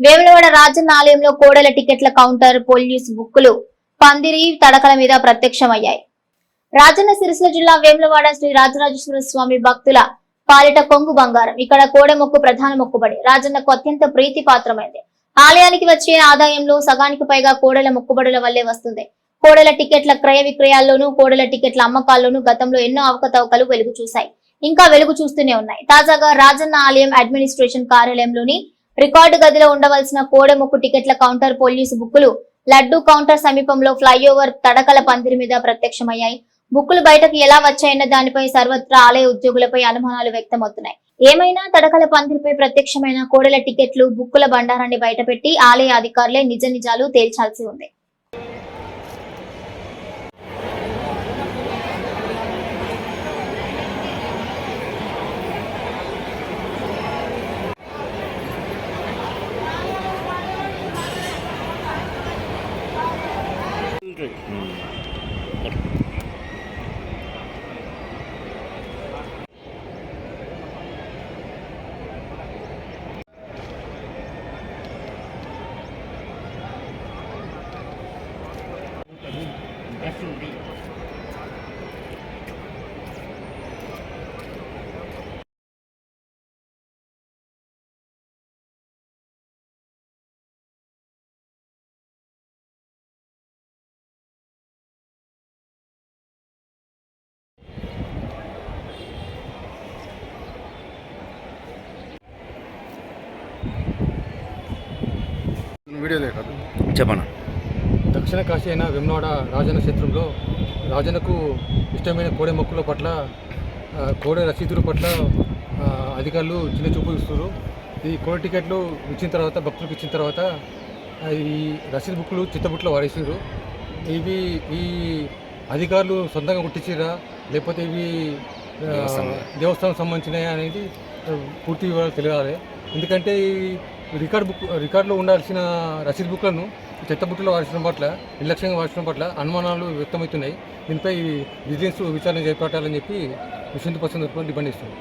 వేములవాడ రాజన్న ఆలయంలో కోడెల టికెట్ల counter police బుక్కులు పందిరి తడకల మీద ప్రత్యక్షమయ్యాయి. రాజన్న సిరిసిల్ల జిల్లా వేములవాడ శ్రీ రాజరాజేశ్వర స్వామి భక్తుల పాలిట కొంగు బంగారం. ఇక్కడ కోడె మొక్కు ప్రధాన మొక్కుబడి రాజన్నకు అత్యంత ప్రీతి పాత్రమైంది. ఆలయానికి వచ్చే ఆదాయంలో సగానికి పైగా కోడెల మొక్కుబడుల వల్లే వస్తుంది. కోడెల టికెట్ల క్రయ విక్రయాల్లోనూ కోడెల టికెట్ల అమ్మకాల్లోనూ గతంలో ఎన్నో అవకతవకలు వెలుగు చూశాయి, ఇంకా వెలుగు చూస్తూనే ఉన్నాయి. తాజాగా రాజన్న ఆలయం అడ్మినిస్ట్రేషన్ కార్యాలయంలోని రికార్డు గదిలో ఉండవలసిన కోడె మొక్కు టికెట్ల కౌంటర్ పోలీసు బుక్కులు లడ్డూ కౌంటర్ సమీపంలో ఫ్లైఓవర్ తడకల పందిరి మీద ప్రత్యక్షమయ్యాయి. బుక్కులు బయటకు ఎలా వచ్చాయన్న దానిపై సర్వత్రా ఆలయ ఉద్యోగులపై అనుమానాలు వ్యక్తమవుతున్నాయి. ఏమైనా తడకల పందిరిపై ప్రత్యక్షమైన కోడెల టికెట్లు బుక్కుల బండారాన్ని బయటపెట్టి ఆలయ అధికారులే నిజ నిజాలు తేల్చాల్సి ఉంది. చెప్పండి. దక్షిణ కాశీ అయిన వేములవాడ రాజన్న క్షేత్రంలో రాజన్నకు ఇష్టమైన కోడె మొక్కుల పట్ల కోడె రసీదుల పట్ల అధికారులు చిన్న చూపు ఇస్తున్నారు. ఈ కోడె టికెట్లు ఇచ్చిన తర్వాత భక్తులకు ఇచ్చిన తర్వాత ఈ రసీదు బుక్లు చిత్తబుట్లో వాడేసారు. ఇవి ఈ అధికారులు సొంతంగా గుర్తించారా లేకపోతే ఇవి దేవస్థానం సంబంధించినవి అనేది పూర్తి వివరాలు తెలియాలి. ఎందుకంటే ఈ రికార్డులో ఉండాల్సిన రసీదు బుక్లను చెత్త బుట్టలో వాడడం పట్ల నిర్లక్ష్యంగా వాడడం పట్ల అనుమానాలు వ్యక్తమవుతున్నాయి. దీనిపై విజిలెన్స్ విచారణ చేపట్టాలని చెప్పి విశ్వంత పర్సన్ డిమాండ్ చేస్తుంది.